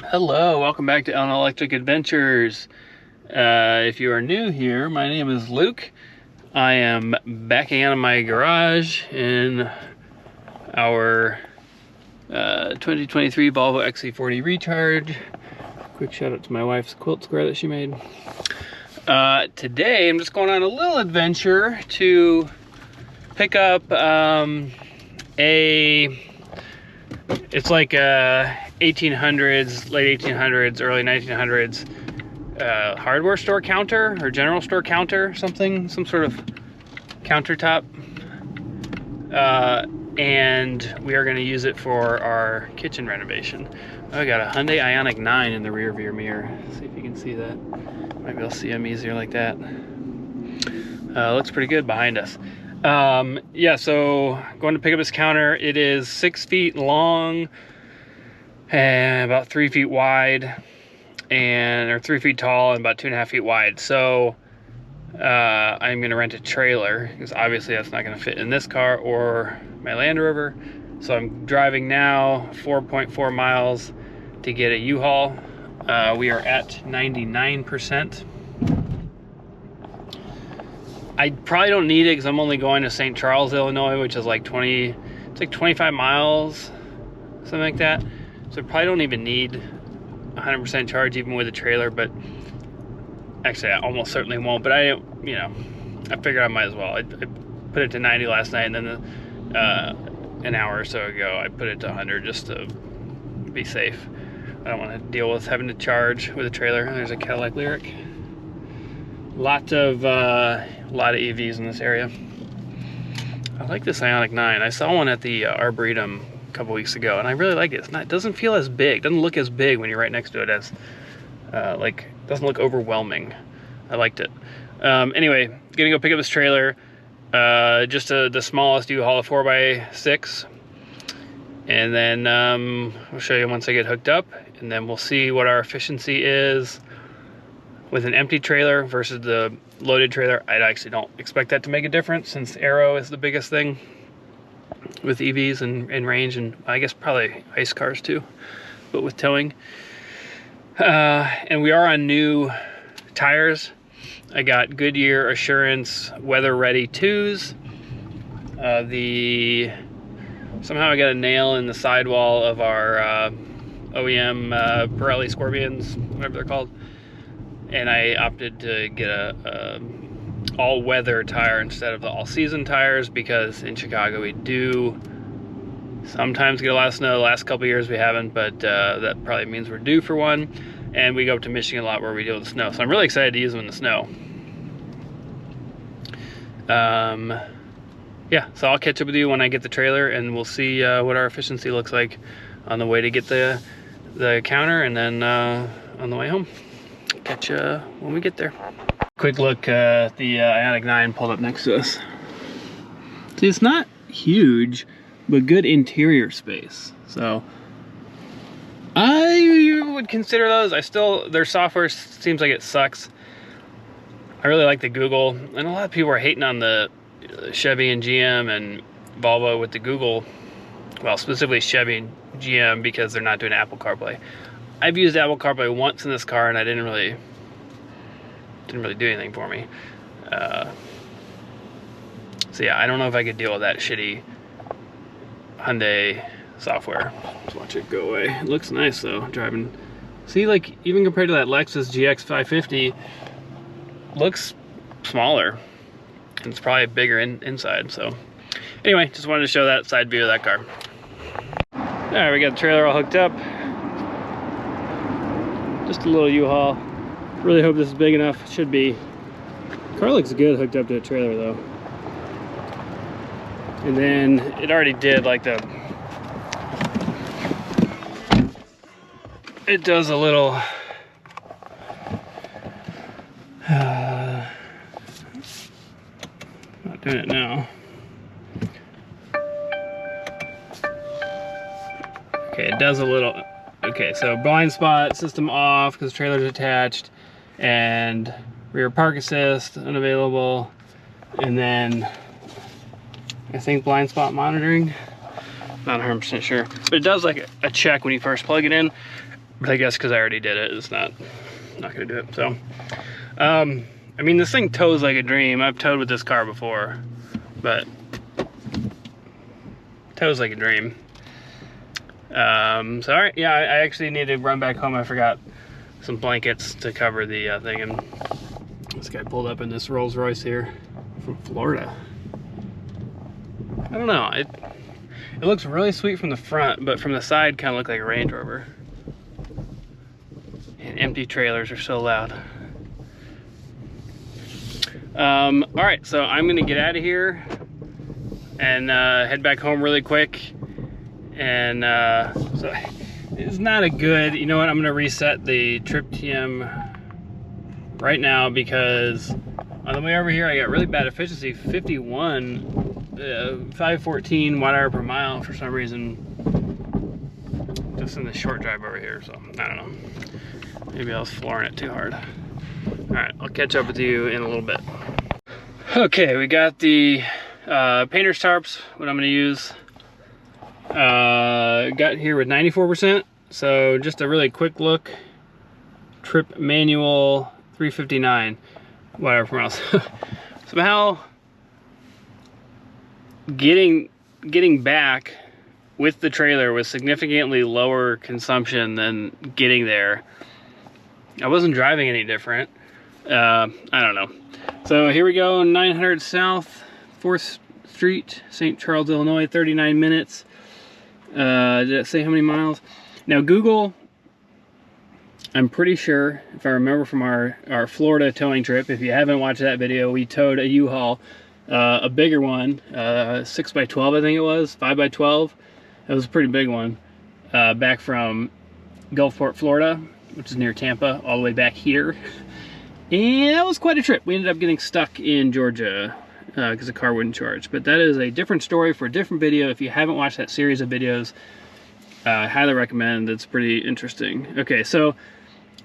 Hello, welcome back to LandLectric Adventures. If you are new here, my name is Luke. I am backing out of my garage in our 2023 Volvo XC40 Recharge. Quick shout out to my wife's quilt square that she made. Today I'm just going on a little adventure to pick up it's like a 1800s, late 1800s, early 1900s hardware store counter or general store counter, some sort of countertop. And we are going to use it for our kitchen renovation. I got a Hyundai Ioniq 9 in the rear view mirror. See if you can see that. Might be able to see them easier like that. Looks pretty good behind us. Yeah, so going to pick up this counter. It is 6 feet long and about 3 feet wide, or 3 feet tall and about 2.5 feet wide. So I'm gonna rent a trailer because obviously that's not gonna fit in this car or my Land Rover. So I'm driving now 4.4 miles to get a U-Haul. We are at 99%. I probably don't need it because I'm only going to St. Charles, Illinois, which is like 25 miles, something like that. So I probably don't even need 100% charge even with a trailer, but actually I almost certainly won't, but I figured I might as well. I put it to 90 last night, and then an hour or so ago I put it to 100 just to be safe. I don't want to deal with having to charge with a trailer. There's a Cadillac Lyric. Lot of EVs in this area. I like this Ioniq 9. I saw one at the Arboretum a couple weeks ago, and I really like it. It doesn't feel as big. Doesn't look as big when you're right next to it as doesn't look overwhelming. I liked it. Anyway, gonna go pick up this trailer. Just the smallest U-Haul, a 4x6, and then I'll show you once I get hooked up, and then we'll see what our efficiency is with an empty trailer versus the loaded trailer. I actually don't expect that to make a difference since aero is the biggest thing with EVs and range, and I guess probably ICE cars too, but with towing. And we are on new tires. I got Goodyear Assurance Weather Ready 2s. Somehow I got a nail in the sidewall of our OEM Pirelli Scorpions, whatever they're called. And I opted to get a all-weather tire instead of the all-season tires because in Chicago we do sometimes get a lot of snow. The last couple of years we haven't, but that probably means we're due for one. And we go up to Michigan a lot where we deal with the snow. So I'm really excited to use them in the snow. Yeah, so I'll catch up with you when I get the trailer, and we'll see what our efficiency looks like on the way to get the counter, and then on the way home. Catch you when we get there. Quick look at the Ioniq 9 pulled up next to us. See, it's not huge, but good interior space. So I would consider those. Their software seems like it sucks. I really like the Google, and a lot of people are hating on the Chevy and GM and Volvo with the Google. Well, specifically Chevy and GM because they're not doing Apple CarPlay. I've used Apple CarPlay once in this car, and I didn't really do anything for me. So yeah, I don't know if I could deal with that shitty Hyundai software. Let's watch it go away. It looks nice though, driving. See, like even compared to that Lexus GX 550, looks smaller. And it's probably bigger inside. So anyway, just wanted to show that side view of that car. All right, we got the trailer all hooked up. Just a little U-Haul. Really hope this is big enough. It should be. Car looks good hooked up to a trailer though. And then it already did like it does a little not doing it now. Okay, it does a little. Okay, so blind spot, system off because the trailer's attached, and rear park assist unavailable, and then I think blind spot monitoring. Not 100% sure, but it does like a check when you first plug it in. But I guess because I already did it, it's not gonna do it. So, I mean, this thing tows like a dream. I've towed with this car before, but tows like a dream. So all right, yeah, I actually need to run back home. I forgot some blankets to cover the thing, and this guy pulled up in this Rolls Royce here from Florida. I don't know, it looks really sweet from the front, but from the side kind of looked like a Range Rover. And empty trailers are so loud. All right, so I'm gonna get out of here and head back home really quick. And so it's not a good, you know what, I'm gonna reset the trip TM right now, because on the way over here I got really bad efficiency, 514 watt-hour per mile for some reason, just in the short drive over here. So I don't know, maybe I was flooring it too hard. All right, I'll catch up with you in a little bit. Okay, we got the painter's tarps, what I'm gonna use. Got here with 94%, so just a really quick look. Trip manual 359 watt-hour per mile. Somehow getting back with the trailer was significantly lower consumption than getting there. I wasn't driving any different. I don't know. So here we go, 900 South 4th Street, St. Charles, Illinois, 39 minutes. Did it say how many miles? Now Google, I'm pretty sure, if I remember from our Florida towing trip, if you haven't watched that video, we towed a U-Haul, a bigger one, 6x12 I think it was, 5x12. It was a pretty big one, back from Gulfport, Florida, which is near Tampa, all the way back here. And that was quite a trip. We ended up getting stuck in Georgia because the car wouldn't charge. But that is a different story for a different video. If you haven't watched that series of videos, I highly recommend. It's pretty interesting. Okay, so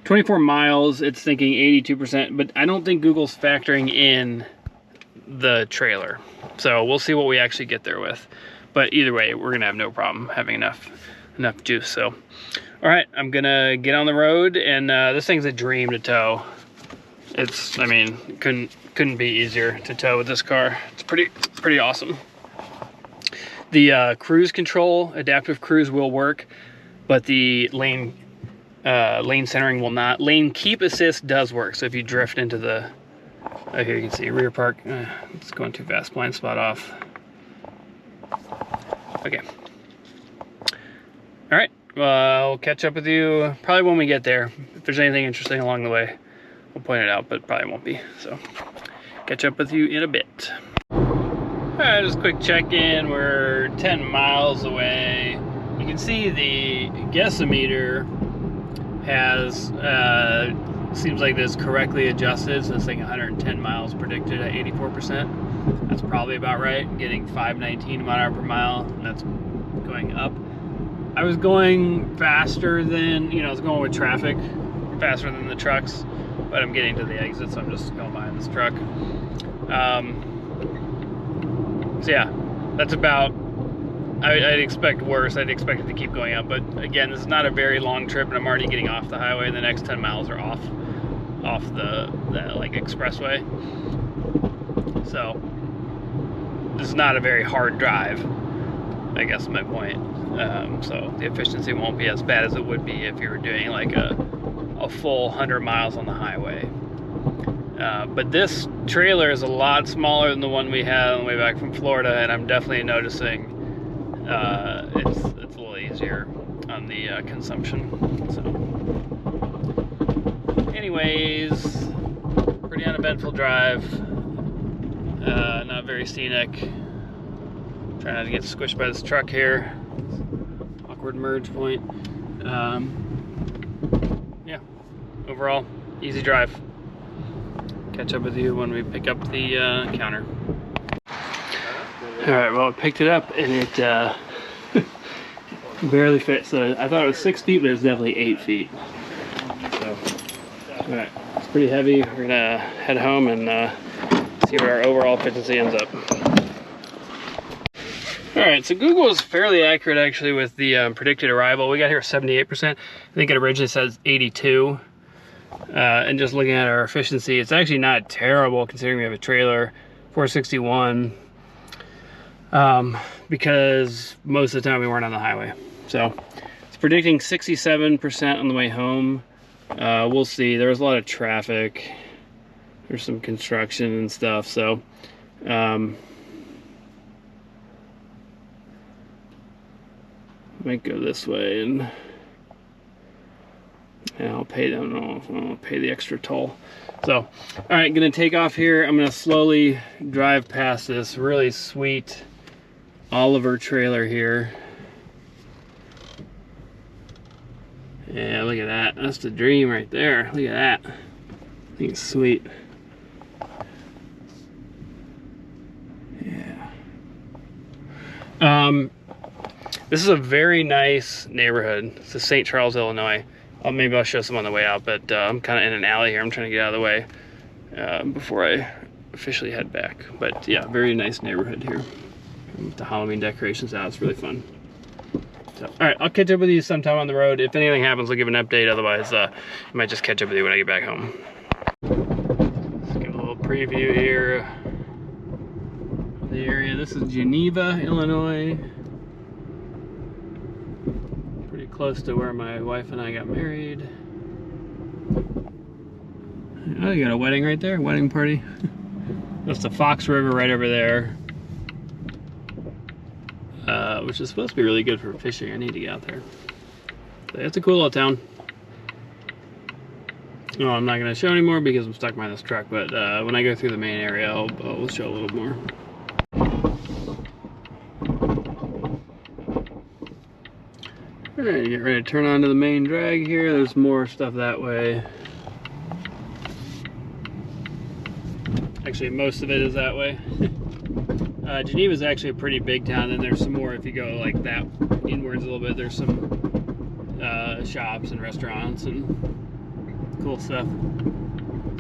24 miles, it's thinking 82%, but I don't think Google's factoring in the trailer. So we'll see what we actually get there with. But either way, we're gonna have no problem having enough juice. So, all right, I'm gonna get on the road, and this thing's a dream to tow. It's, I mean, couldn't be easier to tow with this car. It's pretty awesome. The cruise control, adaptive cruise, will work, but the lane centering will not. Lane keep assist does work. So if you drift into the, oh, here you can see rear park. It's going too fast. Blind spot off. Okay. All right. Well, I'll catch up with you probably when we get there. If there's anything interesting along the way, we'll point it out, but probably won't be. So catch up with you in a bit. All right, just a quick check-in. We're 10 miles away. You can see the guessometer has, seems like this correctly adjusted. So it's like 110 miles predicted at 84%. That's probably about right. Getting 519 watt-hour per mile, and that's going up. I was going faster than, you know, I was going with traffic, faster than the trucks, but I'm getting to the exit, so I'm just going behind this truck. So yeah, that's about, I'd expect worse. I'd expect it to keep going up, but again, this is not a very long trip, and I'm already getting off the highway. The next 10 miles are off the like expressway. So this is not a very hard drive, I guess is my point. So the efficiency won't be as bad as it would be if you were doing like a full 100 miles on the highway. But this trailer is a lot smaller than the one we had on the way back from Florida, and I'm definitely noticing it's a little easier on the consumption. So, anyways, pretty uneventful drive. Not very scenic. Trying not to get squished by this truck here. Awkward merge point. Yeah, overall, easy drive. Catch up with you when we pick up the counter. All right, well, I picked it up and it barely fits. So I thought it was 6 feet, but it's definitely 8 feet. So, all right, it's pretty heavy. We're gonna head home and see where our overall efficiency ends up. All Alright, so Google is fairly accurate actually with the predicted arrival. We got here 78%. I think it originally says 82. And just looking at our efficiency, it's actually not terrible considering we have a trailer, 461. Because most of the time we weren't on the highway. So it's predicting 67% on the way home. We'll see. There was a lot of traffic. There's some construction and stuff, so might go this way, and I'll pay them. I'll pay the extra toll. So, all right, gonna take off here. I'm gonna slowly drive past this really sweet Oliver trailer here. Yeah, look at that. That's the dream right there. Look at that. I think it's sweet. Yeah. This is a very nice neighborhood. It's in St. Charles, Illinois. Maybe I'll show some on the way out, but I'm kind of in an alley here. I'm trying to get out of the way before I officially head back. But yeah, very nice neighborhood here. With the Halloween decorations out, it's really fun. So, all right, I'll catch up with you sometime on the road. If anything happens, I'll give an update. Otherwise, I might just catch up with you when I get back home. Let's get a little preview here of the area. This is Geneva, Illinois. Pretty close to where my wife and I got married. Oh, you got a wedding right there, wedding party. That's the Fox River right over there. Which is supposed to be really good for fishing. I need to get out there. So it's a cool little town. No, I'm not going to show anymore because I'm stuck behind this truck, but when I go through the main area, I'll show a little more. Alright, get ready to turn onto the main drag here. There's more stuff that way. Actually, most of it is that way. Geneva is actually a pretty big town, and there's some more if you go like that inwards a little bit. There's some shops and restaurants and cool stuff.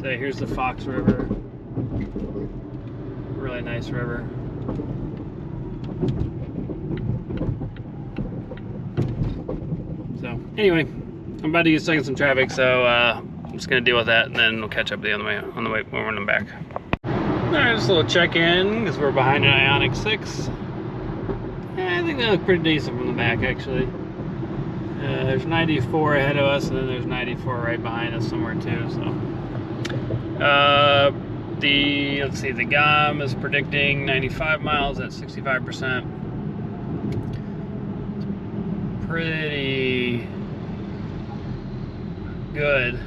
So here's the Fox River. Really nice river. So anyway, I'm about to get stuck in some traffic, so I'm just gonna deal with that, and then we'll catch up with you on the way when I'm back. Alright, just a little check-in, because we're behind an Ioniq 6. Yeah, I think they look pretty decent from the back, actually. There's 94 ahead of us, and then there's 94 right behind us somewhere, too, so. Let's see, the GOM is predicting 95 miles at 65%. Pretty good,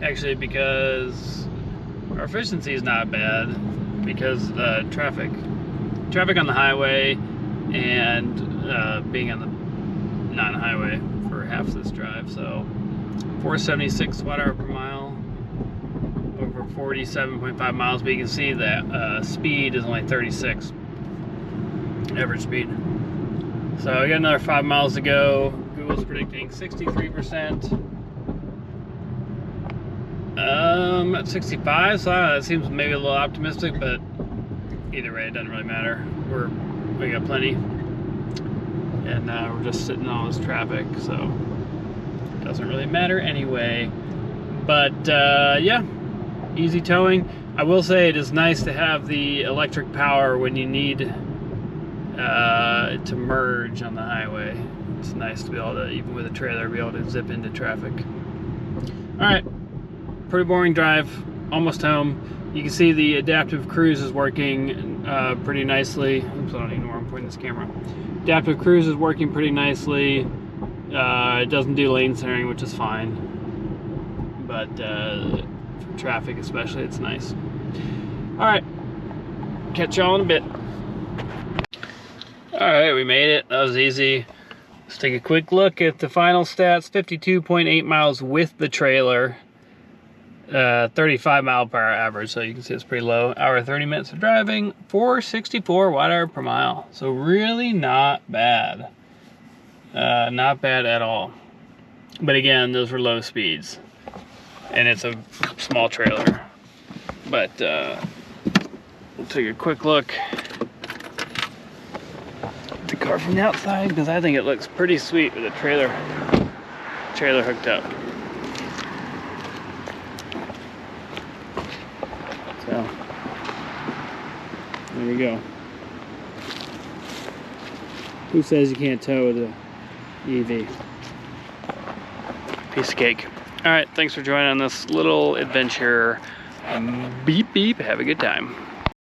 actually, because our efficiency is not bad because traffic on the highway and being on the non-highway for half this drive. So 476 watt-hour per mile over 47.5 miles, but you can see that speed is only 36 average speed. So I got another 5 miles to go. Google's predicting 63%. At 65, so that seems maybe a little optimistic, but either way, it doesn't really matter. We got plenty, and we're just sitting in all this traffic, so it doesn't really matter anyway. But yeah, easy towing. I will say it is nice to have the electric power when you need to merge on the highway. It's nice to be able to, even with a trailer, be able to zip into traffic. All right. Pretty boring drive, almost home. You can see the adaptive cruise is working pretty nicely. Oops, I don't even know where I'm pointing this camera. Adaptive cruise is working pretty nicely. It doesn't do lane centering, which is fine. But for traffic especially, it's nice. All right, catch y'all in a bit. All right, we made it. That was easy. Let's take a quick look at the final stats. 52.8 miles with the trailer. 35 mile per hour average, so you can see it's pretty low. Hour 30 minutes of driving, 464 watt-hour per mile. So really not bad. Not bad at all. But again, those were low speeds. And it's a small trailer. But we'll take a quick look. the car from the outside because I think it looks pretty sweet with a trailer hooked up. So there you go. Who says you can't tow with a EV? Piece of cake. All right, thanks for joining on this little adventure. Beep beep, have a good time.